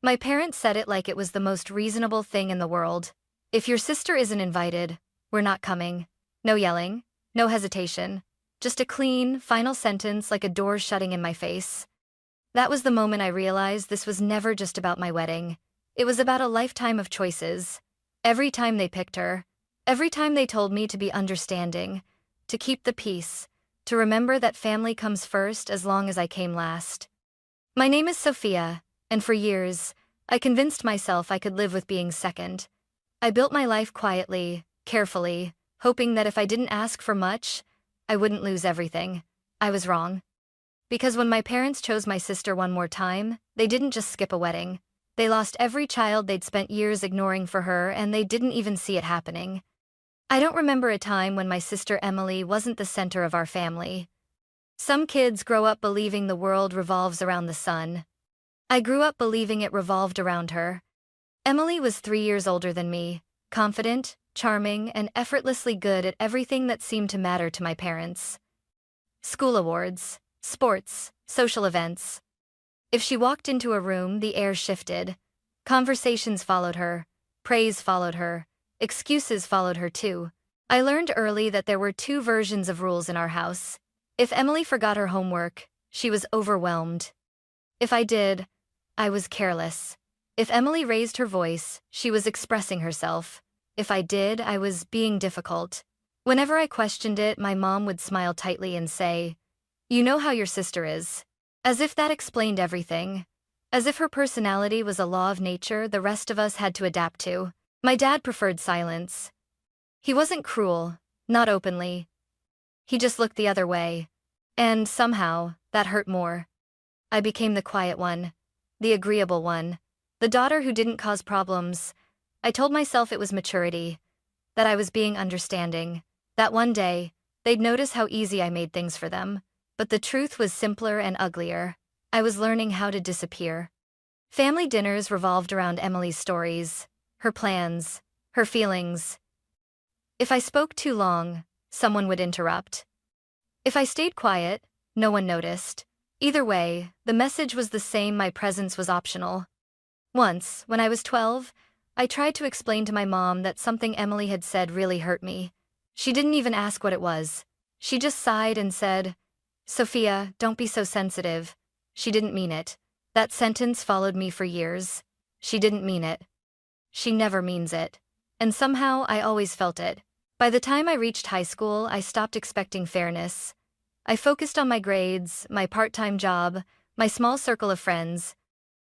My parents said it like it was the most reasonable thing in the world. If your sister isn't invited, we're not coming. No yelling, no hesitation. Just a clean, final sentence like a door shutting in my face. That was the moment I realized this was never just about my wedding. It was about a lifetime of choices. Every time they picked her, every time they told me to be understanding, to keep the peace, to remember that family comes first as long as I came last. My name is Sophia, and for years, I convinced myself I could live with being second. I built my life quietly, carefully, hoping that if I didn't ask for much, I wouldn't lose everything. I was wrong. Because when my parents chose my sister one more time, they didn't just skip a wedding. They lost every child they'd spent years ignoring for her, and they didn't even see it happening. I don't remember a time when my sister Emily wasn't the center of our family. Some kids grow up believing the world revolves around the sun. I grew up believing it revolved around her. Emily was 3 years older than me, confident, charming, and effortlessly good at everything that seemed to matter to my parents. School awards, sports, social events. If she walked into a room, the air shifted. Conversations followed her, praise followed her, excuses followed her too. I learned early that there were two versions of rules in our house. If Emily forgot her homework, she was overwhelmed. If I did, I was careless. If Emily raised her voice, she was expressing herself. If I did, I was being difficult. Whenever I questioned it, my mom would smile tightly and say, "You know how your sister is." As if that explained everything. As if her personality was a law of nature the rest of us had to adapt to. My dad preferred silence. He wasn't cruel, not openly. He just looked the other way. And somehow, that hurt more. I became the quiet one, the agreeable one, the daughter who didn't cause problems. I told myself it was maturity, that I was being understanding, that one day, they'd notice how easy I made things for them. But the truth was simpler and uglier. I was learning how to disappear. Family dinners revolved around Emily's stories, her plans, her feelings. If I spoke too long, someone would interrupt. If I stayed quiet, no one noticed. Either way, the message was the same: my presence was optional. Once, when I was 12, I tried to explain to my mom that something Emily had said really hurt me. She didn't even ask what it was. She just sighed and said, "Sophia, don't be so sensitive." She didn't mean it. That sentence followed me for years. She didn't mean it. She never means it. And somehow I always felt it. By the time I reached high school, I stopped expecting fairness. I focused on my grades, my part-time job, my small circle of friends.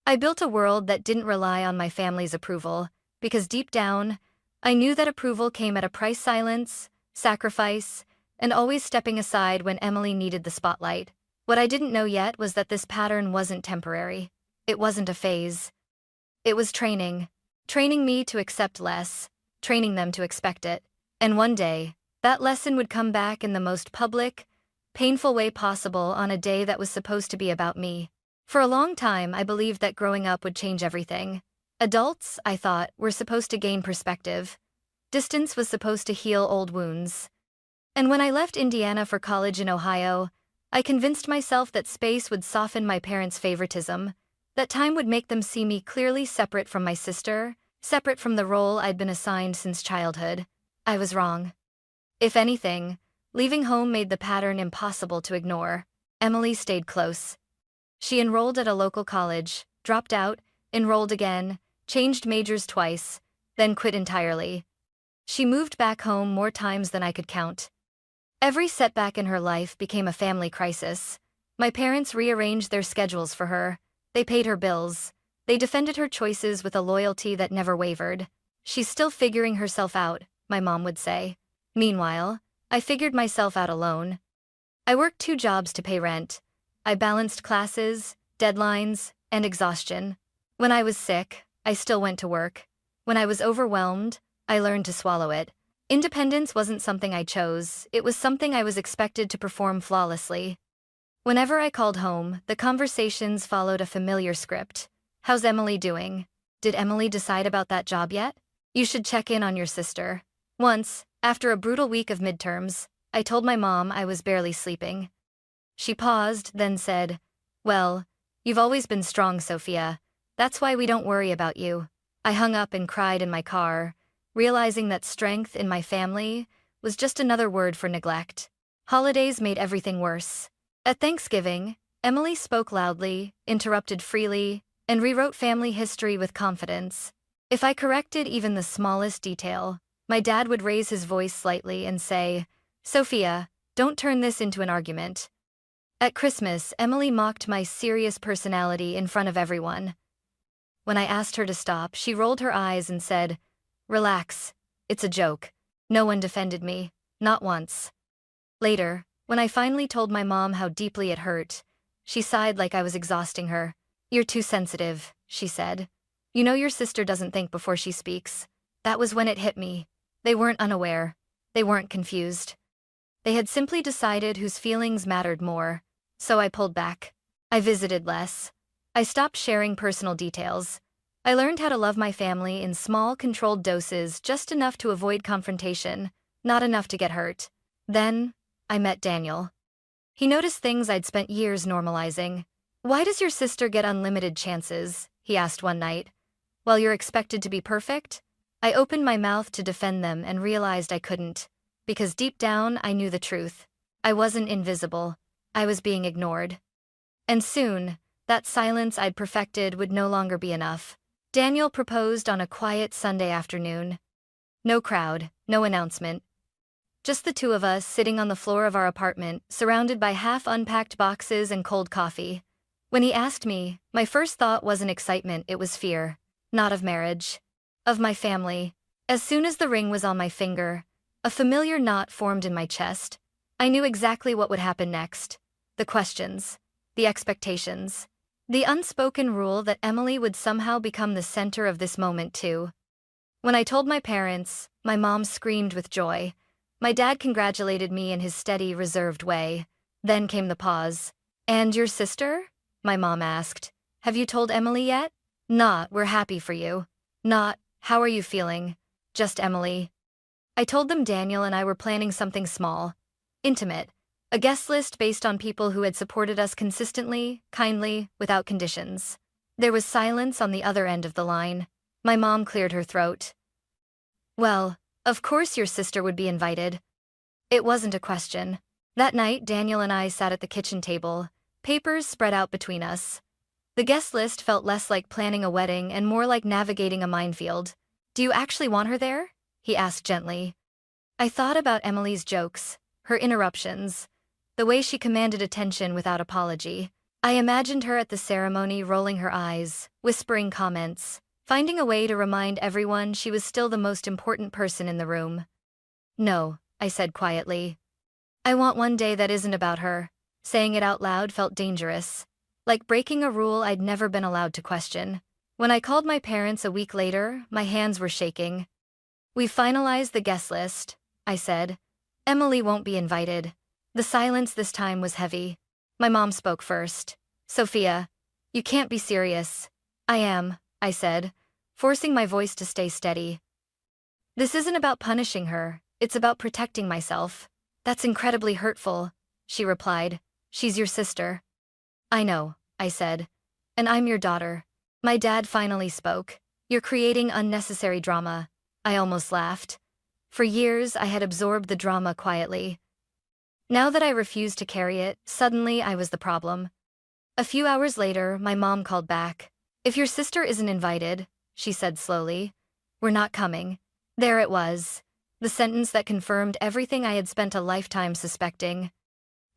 I built a world that didn't rely on my family's approval, because deep down, I knew that approval came at a price: silence, sacrifice, and always stepping aside when Emily needed the spotlight. What I didn't know yet was that this pattern wasn't temporary. It wasn't a phase. It was training. Training me to accept less, training them to expect it. And one day, that lesson would come back in the most public, painful way possible on a day that was supposed to be about me. For a long time, I believed that growing up would change everything. Adults, I thought, were supposed to gain perspective. Distance was supposed to heal old wounds. And when I left Indiana for college in Ohio, I convinced myself that space would soften my parents' favoritism, that time would make them see me clearly separate from my sister, separate from the role I'd been assigned since childhood. I was wrong. If anything, leaving home made the pattern impossible to ignore. Emily stayed close. She enrolled at a local college, dropped out, enrolled again, changed majors twice, then quit entirely. She moved back home more times than I could count. Every setback in her life became a family crisis. My parents rearranged their schedules for her. They paid her bills. They defended her choices with a loyalty that never wavered. "She's still figuring herself out," my mom would say. Meanwhile, I figured myself out alone. I worked 2 jobs to pay rent. I balanced classes, deadlines, and exhaustion. When I was sick, I still went to work. When I was overwhelmed, I learned to swallow it. Independence wasn't something I chose, it was something I was expected to perform flawlessly. Whenever I called home, the conversations followed a familiar script. "How's Emily doing? Did Emily decide about that job yet? You should check in on your sister." Once, after a brutal week of midterms, I told my mom I was barely sleeping. She paused, then said, "Well, you've always been strong, Sophia. That's why we don't worry about you. I hung up and cried in my car, realizing that strength in my family was just another word for neglect. Holidays made everything worse. At Thanksgiving, Emily spoke loudly, interrupted freely, and rewrote family history with confidence. If I corrected even the smallest detail, my dad would raise his voice slightly and say, "Sophia, don't turn this into an argument." At Christmas, Emily mocked my serious personality in front of everyone. When I asked her to stop, she rolled her eyes and said, "Relax, it's a joke." No one defended me, not once. Later, when I finally told my mom how deeply it hurt, she sighed like I was exhausting her. "You're too sensitive," she said. "You know your sister doesn't think before she speaks." That was when it hit me. They weren't unaware. They weren't confused. They had simply decided whose feelings mattered more. So I pulled back. I visited less. I stopped sharing personal details. I learned how to love my family in small, controlled doses, just enough to avoid confrontation, not enough to get hurt. Then, I met Daniel. He noticed things I'd spent years normalizing. "Why does your sister get unlimited chances?" he asked one night. "While you're expected to be perfect?" I opened my mouth to defend them and realized I couldn't. Because deep down, I knew the truth. I wasn't invisible. I was being ignored. And soon, that silence I'd perfected would no longer be enough. Daniel proposed on a quiet Sunday afternoon. No crowd, no announcement. Just the two of us sitting on the floor of our apartment, surrounded by half-unpacked boxes and cold coffee. When he asked me, my first thought wasn't excitement, it was fear. Not of marriage. Of my family. As soon as the ring was on my finger, a familiar knot formed in my chest. I knew exactly what would happen next. The questions. The expectations. The unspoken rule that Emily would somehow become the center of this moment too. When I told my parents, my mom screamed with joy. My dad congratulated me in his steady, reserved way. Then came the pause. "And your sister?" my mom asked. "Have you told Emily yet?" Not, "We're happy for you." Not, "How are you feeling?" Just Emily. I told them Daniel and I were planning something small. Intimate. A guest list based on people who had supported us consistently, kindly, without conditions. There was silence on the other end of the line. My mom cleared her throat. "Well, of course your sister would be invited." It wasn't a question. That night, Daniel and I sat at the kitchen table, papers spread out between us. The guest list felt less like planning a wedding and more like navigating a minefield. "Do you actually want her there?" he asked gently. I thought about Emily's jokes, her interruptions, the way she commanded attention without apology. I imagined her at the ceremony rolling her eyes, whispering comments, finding a way to remind everyone she was still the most important person in the room. "No," I said quietly. "I want one day that isn't about her." Saying it out loud felt dangerous, like breaking a rule I'd never been allowed to question. When I called my parents a week later, my hands were shaking. "We finalized the guest list," I said. "Emily won't be invited." The silence this time was heavy. My mom spoke first. "Sophia, you can't be serious." "I am," I said, forcing my voice to stay steady. "This isn't about punishing her, it's about protecting myself." "That's incredibly hurtful," she replied. "She's your sister." "I know," I said. "And I'm your daughter." My dad finally spoke. "You're creating unnecessary drama." I almost laughed. For years, I had absorbed the drama quietly. Now that I refused to carry it, suddenly I was the problem. A few hours later, my mom called back. "If your sister isn't invited," she said slowly, "we're not coming." There it was. The sentence that confirmed everything I had spent a lifetime suspecting.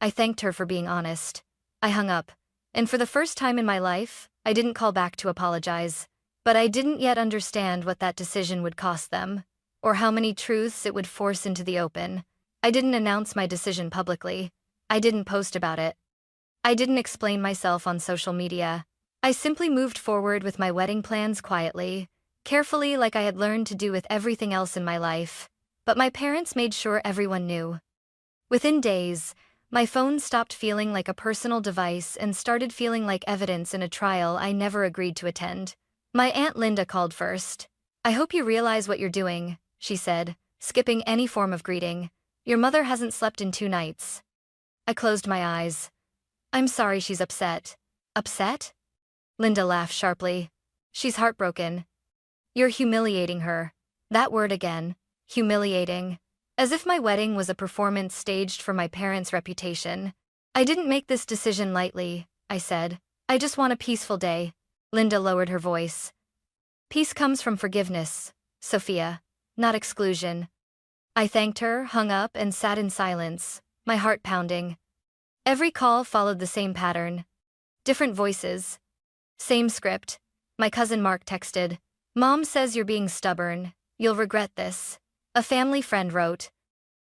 I thanked her for being honest. I hung up. And for the first time in my life, I didn't call back to apologize. But I didn't yet understand what that decision would cost them, or how many truths it would force into the open. I didn't announce my decision publicly. I didn't post about it. I didn't explain myself on social media. I simply moved forward with my wedding plans quietly, carefully like I had learned to do with everything else in my life. But my parents made sure everyone knew. Within days, my phone stopped feeling like a personal device and started feeling like evidence in a trial I never agreed to attend. My Aunt Linda called first. "I hope you realize what you're doing," she said, skipping any form of greeting. "Your mother hasn't slept in 2 nights." I closed my eyes. "I'm sorry she's upset." "Upset?" Linda laughed sharply. She's heartbroken. You're humiliating her. That word again. Humiliating. As if my wedding was a performance staged for my parents' reputation. I didn't make this decision lightly, I said. I just want a peaceful day. Linda lowered her voice. Peace comes from forgiveness, Sophia, not exclusion. I thanked her, hung up, and sat in silence, my heart pounding. Every call followed the same pattern. Different voices. Same script. My cousin Mark texted. Mom says you're being stubborn. You'll regret this. A family friend wrote.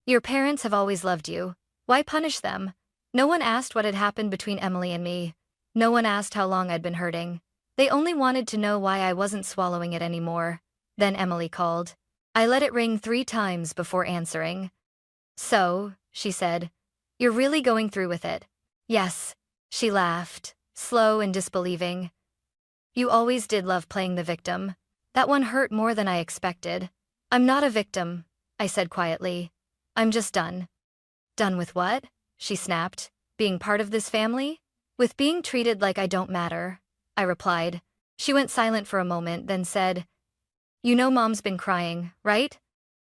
Your parents have always loved you. Why punish them? No one asked what had happened between Emily and me. No one asked how long I'd been hurting. They only wanted to know why I wasn't swallowing it anymore. Then Emily called. I let it ring 3 times before answering. So, she said, you're really going through with it? Yes. She laughed, slow and disbelieving. You always did love playing the victim. That one hurt more than I expected. I'm not a victim, I said quietly. I'm just done. Done with what? She snapped. Being part of this family? With being treated like I don't matter, I replied. She went silent for a moment, then said, You know Mom's been crying, right?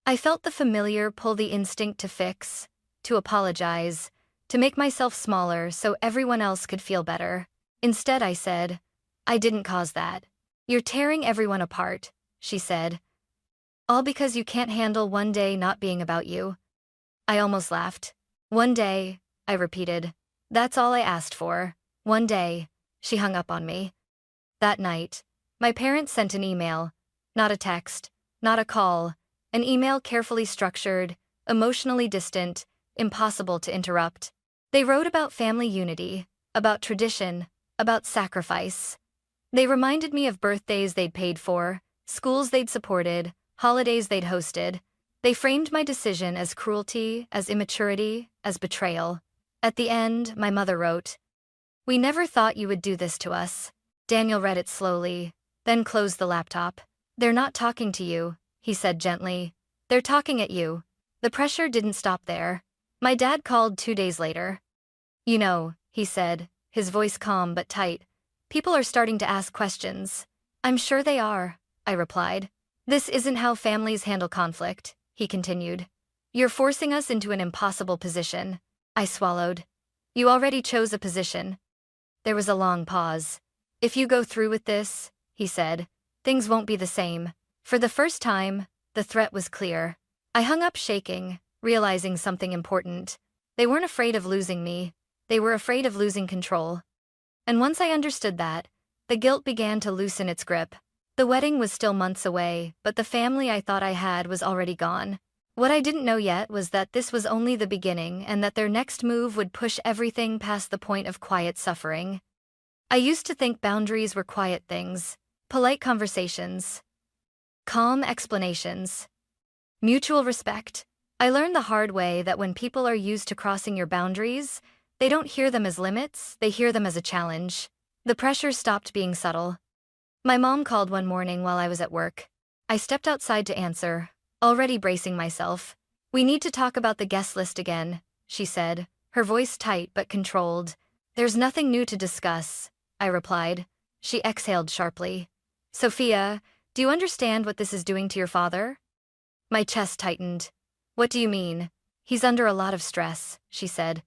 I felt the familiar pull, the instinct to fix, to apologize, to make myself smaller so everyone else could feel better. Instead, I said, I didn't cause that. You're tearing everyone apart, she said. All because you can't handle one day not being about you. I almost laughed. One day, I repeated. That's all I asked for. One day. She hung up on me. That night, my parents sent an email. Not a text, not a call. An email carefully structured, emotionally distant, impossible to interrupt. They wrote about family unity, about tradition, about sacrifice. They reminded me of birthdays they'd paid for, schools they'd supported, holidays they'd hosted. They framed my decision as cruelty, as immaturity, as betrayal. At the end, my mother wrote, We never thought you would do this to us. Daniel read it slowly, then closed the laptop. They're not talking to you, he said gently. They're talking at you. The pressure didn't stop there. My dad called 2 days later. You know, he said, his voice calm but tight. People are starting to ask questions. I'm sure they are, I replied. This isn't how families handle conflict, he continued. You're forcing us into an impossible position. I swallowed. You already chose a position. There was a long pause. If you go through with this, he said, things won't be the same. For the first time, the threat was clear. I hung up shaking, realizing something important. They weren't afraid of losing me. They were afraid of losing control. And once I understood that, the guilt began to loosen its grip. The wedding was still months away, but the family I thought I had was already gone. What I didn't know yet was that this was only the beginning and that their next move would push everything past the point of quiet suffering. I used to think boundaries were quiet things, polite conversations, calm explanations, mutual respect. I learned the hard way that when people are used to crossing your boundaries, they don't hear them as limits, they hear them as a challenge. The pressure stopped being subtle. My mom called one morning while I was at work. I stepped outside to answer, already bracing myself. We need to talk about the guest list again, she said, her voice tight but controlled. There's nothing new to discuss, I replied. She exhaled sharply. Sophia, do you understand what this is doing to your father? My chest tightened. What do you mean? He's under a lot of stress, she said.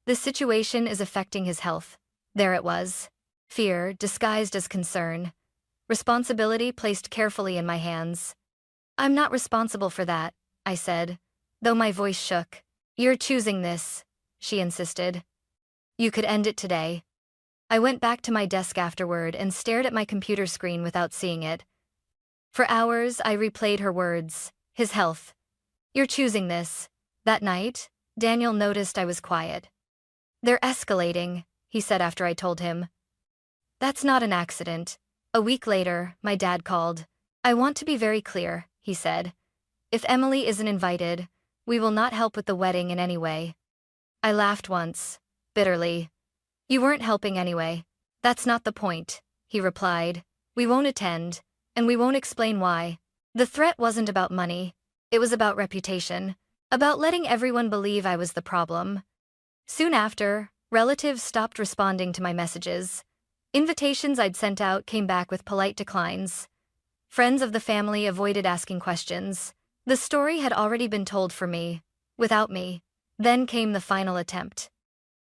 This situation is affecting his health. There it was. Fear, disguised as concern. Responsibility placed carefully in my hands. I'm not responsible for that, I said, though my voice shook. You're choosing this, she insisted. You could end it today. I went back to my desk afterward and stared at my computer screen without seeing it. For hours, I replayed her words. His health. You're choosing this. That night, Daniel noticed I was quiet. They're escalating, he said after I told him. That's not an accident. A week later, my dad called. I want to be very clear, he said. If Emily isn't invited, we will not help with the wedding in any way. I laughed once, bitterly. You weren't helping anyway. That's not the point, he replied. We won't attend, and we won't explain why. The threat wasn't about money. It was about reputation, about letting everyone believe I was the problem. Soon after, relatives stopped responding to my messages. Invitations I'd sent out came back with polite declines. Friends of the family avoided asking questions. The story had already been told for me, without me. Then came the final attempt.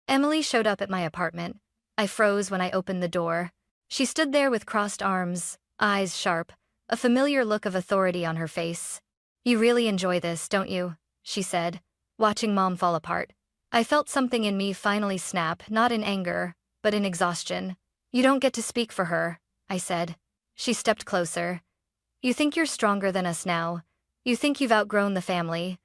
Emily showed up at my apartment. I froze when I opened the door. She stood there with crossed arms, eyes sharp, a familiar look of authority on her face. "You really enjoy this, don't you?" she said, watching Mom fall apart. I felt something in me finally snap, not in anger, but in exhaustion. "You don't get to speak for her," I said. She stepped closer. "You think you're stronger than us now. You think you've outgrown the family."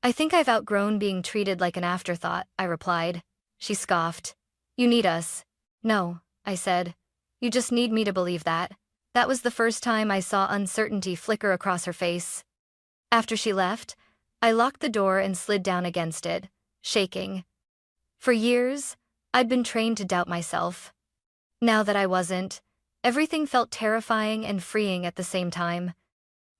"I think I've outgrown being treated like an afterthought," I replied. She scoffed. "You need us." "No," I said. "You just need me to believe that." That was the first time I saw uncertainty flicker across her face. After she left, I locked the door and slid down against it, shaking. For years, I'd been trained to doubt myself. Now that I wasn't, everything felt terrifying and freeing at the same time.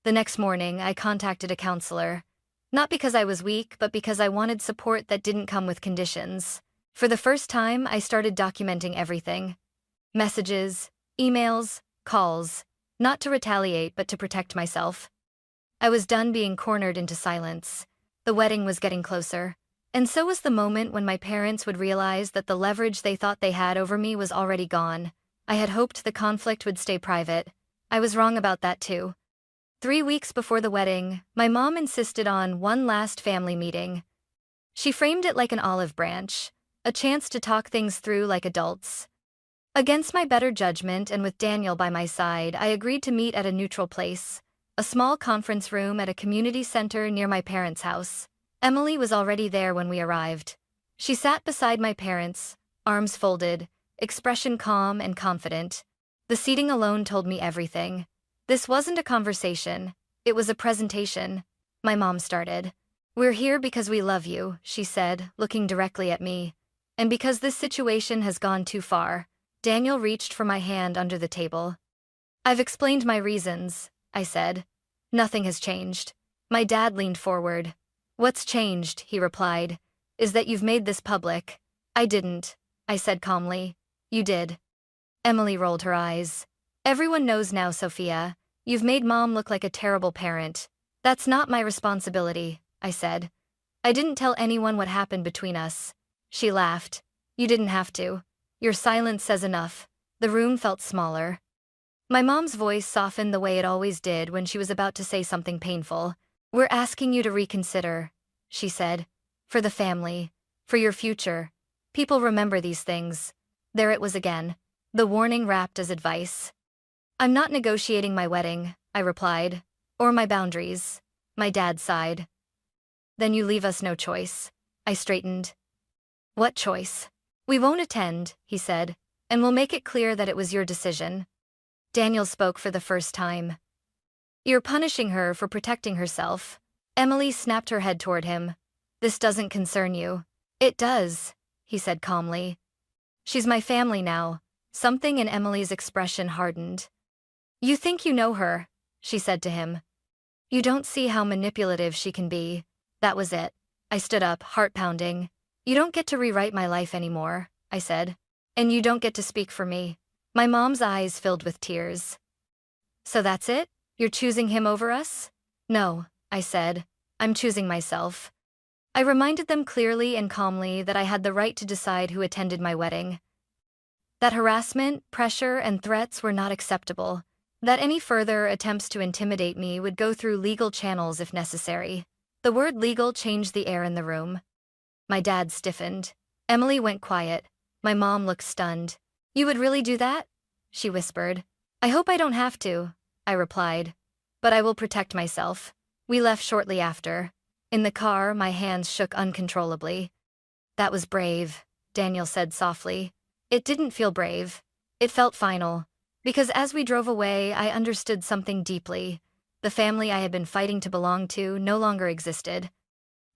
The next morning, I contacted a counselor. Not because I was weak, but because I wanted support that didn't come with conditions. For the first time, I started documenting everything. Messages, emails, calls. Not to retaliate, but to protect myself. I was done being cornered into silence. The wedding was getting closer. And so was the moment when my parents would realize that the leverage they thought they had over me was already gone. I had hoped the conflict would stay private. I was wrong about that too. 3 weeks before the wedding, my mom insisted on one last family meeting. She framed it like an olive branch, a chance to talk things through like adults. Against my better judgment and with Daniel by my side, I agreed to meet at a neutral place, a small conference room at a community center near my parents' house. Emily was already there when we arrived. She sat beside my parents, arms folded, expression calm and confident. The seating alone told me everything. This wasn't a conversation, it was a presentation. My mom started. "We're here because we love you," she said, looking directly at me. "And because this situation has gone too far." Daniel reached for my hand under the table. "I've explained my reasons," I said. "Nothing has changed." My dad leaned forward. "What's changed," he replied, "is that you've made this public." "I didn't," I said calmly. "You did." Emily rolled her eyes. "Everyone knows now, Sophia. You've made Mom look like a terrible parent." "That's not my responsibility," I said. "I didn't tell anyone what happened between us." She laughed. "You didn't have to. Your silence says enough." The room felt smaller. My mom's voice softened the way it always did when she was about to say something painful. "We're asking you to reconsider," she said. "For the family. For your future. People remember these things." There it was again. The warning wrapped as advice. "I'm not negotiating my wedding," I replied. "Or my boundaries." My dad sighed. "Then you leave us no choice." I straightened. "What choice?" "We won't attend," he said, "and we'll make it clear that it was your decision." Daniel spoke for the first time. "You're punishing her for protecting herself." Emily snapped her head toward him. "This doesn't concern you." "It does," he said calmly. "She's my family now." Something in Emily's expression hardened. "You think you know her," she said to him. "You don't see how manipulative she can be." That was it. I stood up, heart pounding. "You don't get to rewrite my life anymore," I said. "And you don't get to speak for me." My mom's eyes filled with tears. "So that's it? You're choosing him over us?" "No," I said. "I'm choosing myself." I reminded them clearly and calmly that I had the right to decide who attended my wedding. That harassment, pressure, and threats were not acceptable. That any further attempts to intimidate me would go through legal channels if necessary. The word legal changed the air in the room. My dad stiffened. Emily went quiet. My mom looked stunned. "You would really do that?" she whispered. "I hope I don't have to," I replied. "But I will protect myself." We left shortly after. In the car, my hands shook uncontrollably. "That was brave," Daniel said softly. It didn't feel brave. It felt final. Because as we drove away, I understood something deeply. The family I had been fighting to belong to no longer existed.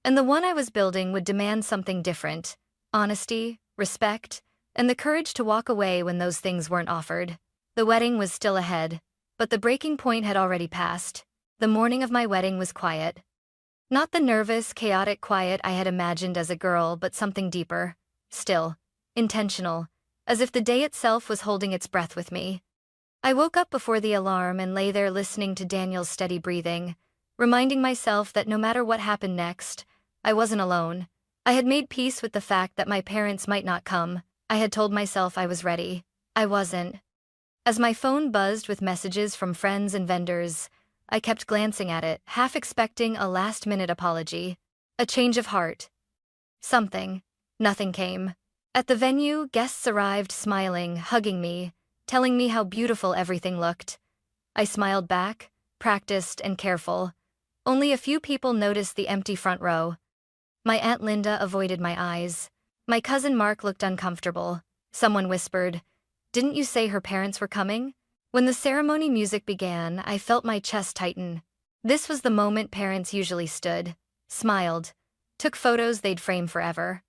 And the one I was building would demand something different: honesty, respect, and the courage to walk away when those things weren't offered. The wedding was still ahead, but the breaking point had already passed. The morning of my wedding was quiet. Not the nervous, chaotic quiet I had imagined as a girl, but something deeper. Still. Intentional. as if the day itself was holding its breath with me. I woke up before the alarm and lay there listening to Daniel's steady breathing, reminding myself that no matter what happened next, I wasn't alone. I had made peace with the fact that my parents might not come. I had told myself I was ready. I wasn't. As my phone buzzed with messages from friends and vendors, I kept glancing at it, half expecting a last-minute apology. A change of heart. Something. Nothing came. At the venue, guests arrived smiling, hugging me, telling me how beautiful everything looked. I smiled back, practiced and careful. Only a few people noticed the empty front row. My Aunt Linda avoided my eyes. My cousin Mark looked uncomfortable. Someone whispered, "Didn't you say her parents were coming?" When the ceremony music began, I felt my chest tighten. This was the moment parents usually stood, smiled, took photos they'd frame forever.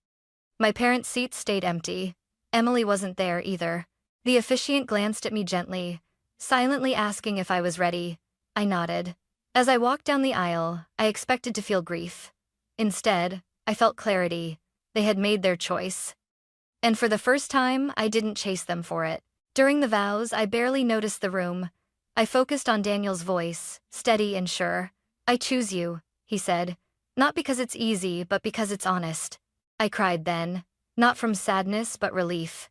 My parents' seats stayed empty. Emily wasn't there either. The officiant glanced at me gently, silently asking if I was ready. I nodded. As I walked down the aisle, I expected to feel grief. Instead, I felt clarity. They had made their choice. And for the first time, I didn't chase them for it. During the vows, I barely noticed the room. I focused on Daniel's voice, steady and sure. "I choose you," he said. "Not because it's easy, but because it's honest." I cried then, not from sadness but relief.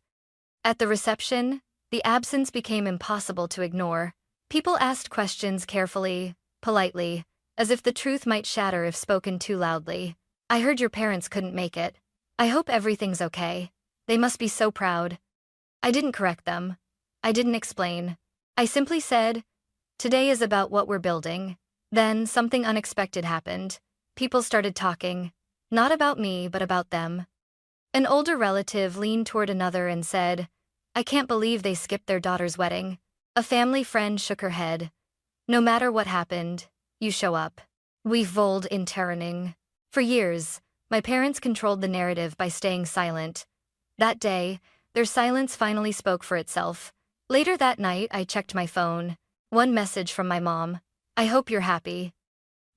At the reception, the absence became impossible to ignore. People asked questions carefully, politely, as if the truth might shatter if spoken too loudly. "I heard your parents couldn't make it. I hope everything's okay. They must be so proud." I didn't correct them. I didn't explain. I simply said, "Today is about what we're building." Then something unexpected happened. People started talking. Not about me, but about them. An older relative leaned toward another and said, "I can't believe they skipped their daughter's wedding." A family friend shook her head. "No matter what happened, you show up." We volled in turning. For years, my parents controlled the narrative by staying silent. That day, their silence finally spoke for itself. Later that night, I checked my phone. One message from my mom. "I hope you're happy."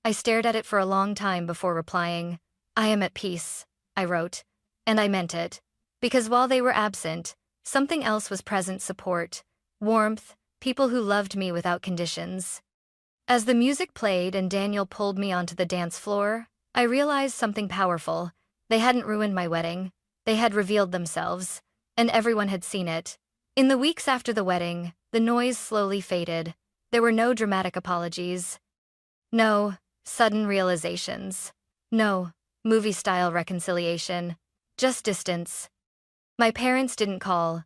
I stared at it for a long time before replying. "I am at peace," I wrote. And I meant it. Because while they were absent, something else was present: support, warmth, people who loved me without conditions. As the music played and Daniel pulled me onto the dance floor, I realized something powerful. They hadn't ruined my wedding. They had revealed themselves, and everyone had seen it. In the weeks after the wedding, the noise slowly faded. There were no dramatic apologies. No sudden realizations. No movie-style reconciliation. Just distance. My parents didn't call.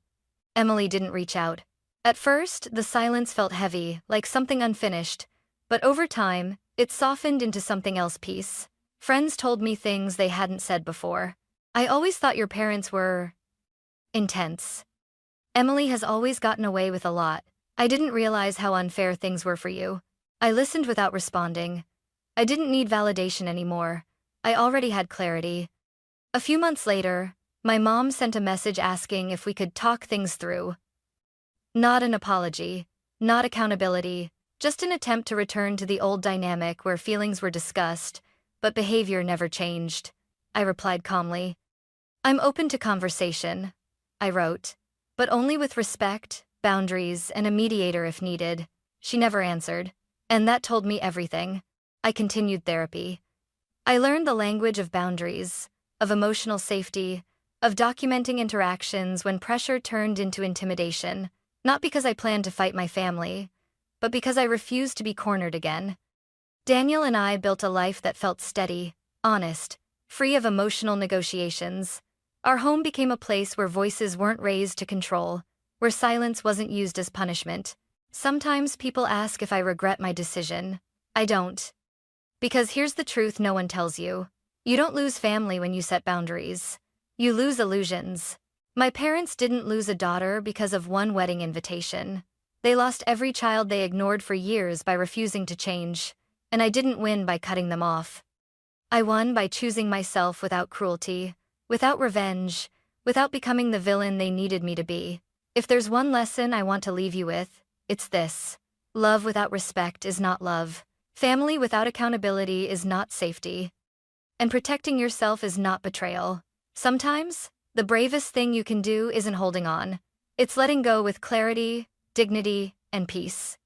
Emily didn't reach out. At first, the silence felt heavy, like something unfinished, but over time, it softened into something else: peace. Friends told me things they hadn't said before. "I always thought your parents were intense. Emily has always gotten away with a lot. I didn't realize how unfair things were for you." I listened without responding. I didn't need validation anymore. I already had clarity. A few months later, my mom sent a message asking if we could talk things through. Not an apology, not accountability, just an attempt to return to the old dynamic where feelings were discussed, but behavior never changed. I replied calmly. "I'm open to conversation," I wrote, "but only with respect, boundaries, and a mediator if needed." She never answered, and that told me everything. I continued therapy. I learned the language of boundaries, of emotional safety, of documenting interactions when pressure turned into intimidation, not because I planned to fight my family, but because I refused to be cornered again. Daniel and I built a life that felt steady, honest, free of emotional negotiations. Our home became a place where voices weren't raised to control, where silence wasn't used as punishment. Sometimes people ask if I regret my decision. I don't. Because here's the truth no one tells you. You don't lose family when you set boundaries. You lose illusions. My parents didn't lose a daughter because of one wedding invitation. They lost every child they ignored for years by refusing to change, and I didn't win by cutting them off. I won by choosing myself without cruelty, without revenge, without becoming the villain they needed me to be. If there's one lesson I want to leave you with, it's this. Love without respect is not love. Family without accountability is not safety. And protecting yourself is not betrayal. Sometimes, The bravest thing you can do isn't holding on. It's letting go with clarity, dignity, and peace.